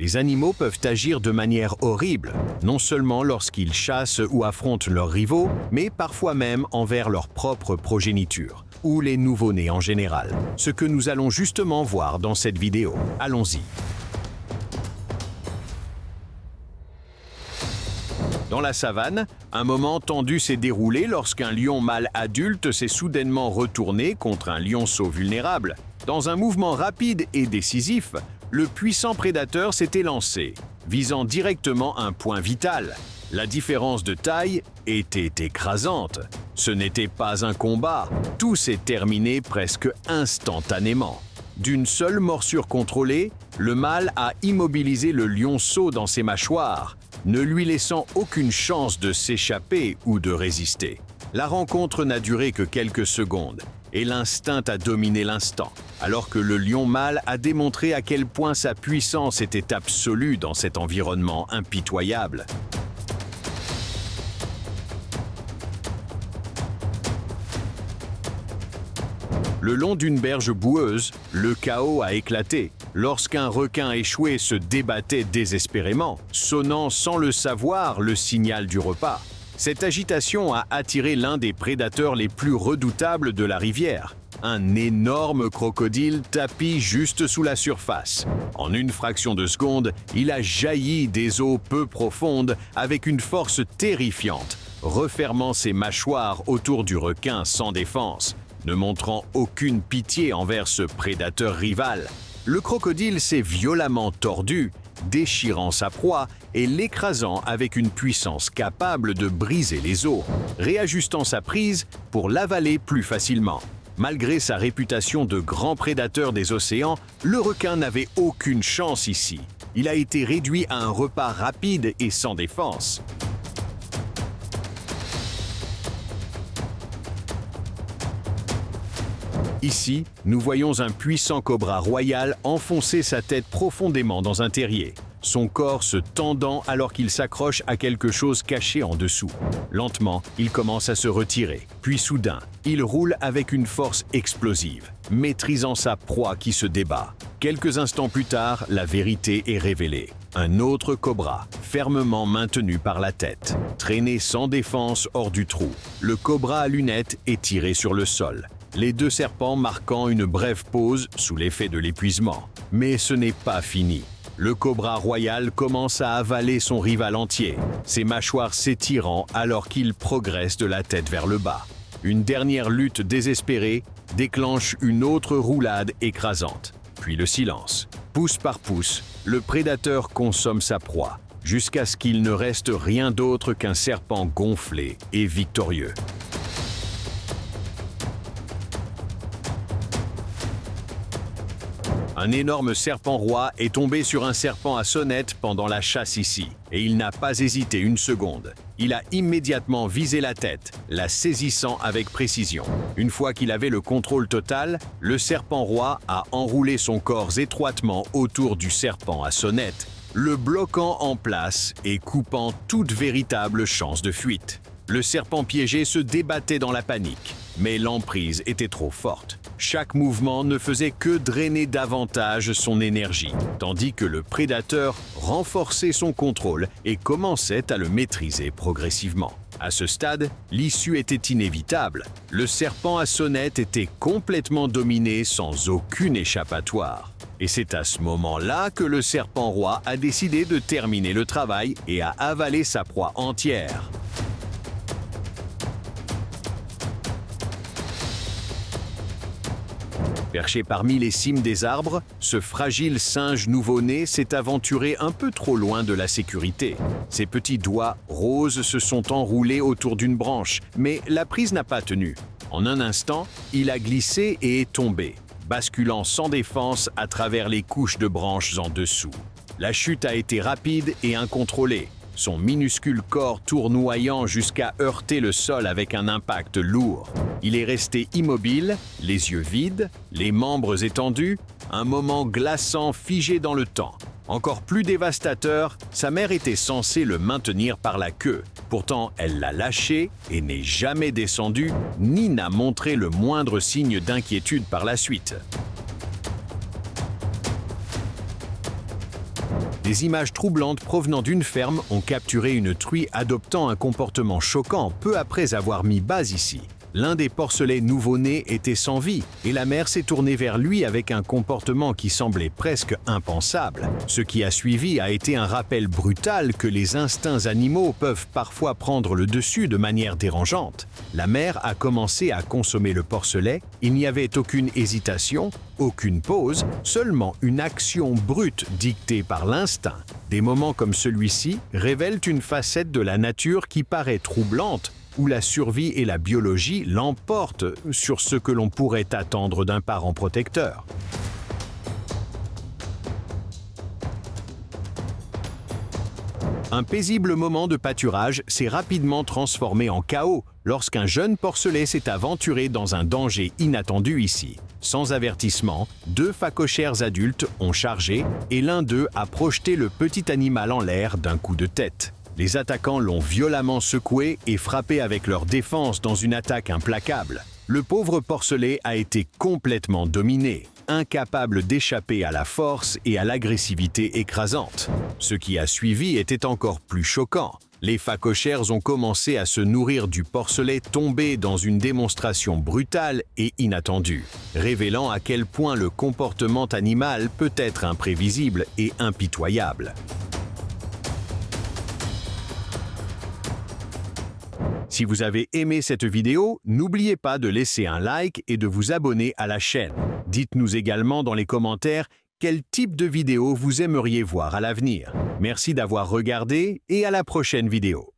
Les animaux peuvent agir de manière horrible, non seulement lorsqu'ils chassent ou affrontent leurs rivaux, mais parfois même envers leur propre progéniture, ou les nouveau-nés en général. Ce que nous allons justement voir dans cette vidéo. Allons-y. Dans la savane, un moment tendu s'est déroulé lorsqu'un lion mâle adulte s'est soudainement retourné contre un lionceau vulnérable. Dans un mouvement rapide et décisif, le puissant prédateur s'était lancé, visant directement un point vital. La différence de taille était écrasante. Ce n'était pas un combat, tout s'est terminé presque instantanément. D'une seule morsure contrôlée, le mâle a immobilisé le lionceau dans ses mâchoires, ne lui laissant aucune chance de s'échapper ou de résister. La rencontre n'a duré que quelques secondes, et l'instinct a dominé l'instant, alors que le lion mâle a démontré à quel point sa puissance était absolue dans cet environnement impitoyable. Le long d'une berge boueuse, le chaos a éclaté, lorsqu'un requin échoué se débattait désespérément, sonnant sans le savoir le signal du repas. Cette agitation a attiré l'un des prédateurs les plus redoutables de la rivière, un énorme crocodile tapi juste sous la surface. En une fraction de seconde, il a jailli des eaux peu profondes avec une force terrifiante, refermant ses mâchoires autour du requin sans défense, ne montrant aucune pitié envers ce prédateur rival. Le crocodile s'est violemment tordu, déchirant sa proie et l'écrasant avec une puissance capable de briser les os, réajustant sa prise pour l'avaler plus facilement. Malgré sa réputation de grand prédateur des océans, le requin n'avait aucune chance ici. Il a été réduit à un repas rapide et sans défense. Ici, nous voyons un puissant cobra royal enfoncer sa tête profondément dans un terrier, son corps se tendant alors qu'il s'accroche à quelque chose caché en dessous. Lentement, il commence à se retirer, puis soudain, il roule avec une force explosive, maîtrisant sa proie qui se débat. Quelques instants plus tard, la vérité est révélée. Un autre cobra, fermement maintenu par la tête, traîné sans défense hors du trou. Le cobra à lunettes est tiré sur le sol, les deux serpents marquant une brève pause sous l'effet de l'épuisement. Mais ce n'est pas fini. Le cobra royal commence à avaler son rival entier, ses mâchoires s'étirant alors qu'il progresse de la tête vers le bas. Une dernière lutte désespérée déclenche une autre roulade écrasante. Puis le silence. Pouce par pouce, le prédateur consomme sa proie, jusqu'à ce qu'il ne reste rien d'autre qu'un serpent gonflé et victorieux. Un énorme serpent roi est tombé sur un serpent à sonnette pendant la chasse ici, et il n'a pas hésité une seconde. Il a immédiatement visé la tête, la saisissant avec précision. Une fois qu'il avait le contrôle total, le serpent roi a enroulé son corps étroitement autour du serpent à sonnette, le bloquant en place et coupant toute véritable chance de fuite. Le serpent piégé se débattait dans la panique, mais l'emprise était trop forte. Chaque mouvement ne faisait que drainer davantage son énergie, tandis que le prédateur renforçait son contrôle et commençait à le maîtriser progressivement. À ce stade, l'issue était inévitable. Le serpent à sonnette était complètement dominé sans aucune échappatoire. Et c'est à ce moment-là que le serpent roi a décidé de terminer le travail et a avalé sa proie entière. Perché parmi les cimes des arbres, ce fragile singe nouveau-né s'est aventuré un peu trop loin de la sécurité. Ses petits doigts roses se sont enroulés autour d'une branche, mais la prise n'a pas tenu. En un instant, il a glissé et est tombé, basculant sans défense à travers les couches de branches en dessous. La chute a été rapide et incontrôlée, son minuscule corps tournoyant jusqu'à heurter le sol avec un impact lourd. Il est resté immobile, les yeux vides, les membres étendus, un moment glaçant figé dans le temps. Encore plus dévastateur, sa mère était censée le maintenir par la queue. Pourtant, elle l'a lâché et n'est jamais descendue, ni n'a montré le moindre signe d'inquiétude par la suite. Des images troublantes provenant d'une ferme ont capturé une truie adoptant un comportement choquant peu après avoir mis base ici. L'un des porcelets nouveau-nés était sans vie et la mère s'est tournée vers lui avec un comportement qui semblait presque impensable. Ce qui a suivi a été un rappel brutal que les instincts animaux peuvent parfois prendre le dessus de manière dérangeante. La mère a commencé à consommer le porcelet, il n'y avait aucune hésitation, aucune pause, seulement une action brute dictée par l'instinct. Des moments comme celui-ci révèlent une facette de la nature qui paraît troublante, où la survie et la biologie l'emportent sur ce que l'on pourrait attendre d'un parent protecteur. Un paisible moment de pâturage s'est rapidement transformé en chaos lorsqu'un jeune porcelet s'est aventuré dans un danger inattendu ici. Sans avertissement, 2 phacochères adultes ont chargé et l'un d'eux a projeté le petit animal en l'air d'un coup de tête. Les attaquants l'ont violemment secoué et frappé avec leur défense dans une attaque implacable. Le pauvre porcelet a été complètement dominé, incapable d'échapper à la force et à l'agressivité écrasante. Ce qui a suivi était encore plus choquant. Les phacochères ont commencé à se nourrir du porcelet tombé dans une démonstration brutale et inattendue, révélant à quel point le comportement animal peut être imprévisible et impitoyable. Si vous avez aimé cette vidéo, n'oubliez pas de laisser un like et de vous abonner à la chaîne. Dites-nous également dans les commentaires quel type de vidéo vous aimeriez voir à l'avenir. Merci d'avoir regardé et à la prochaine vidéo.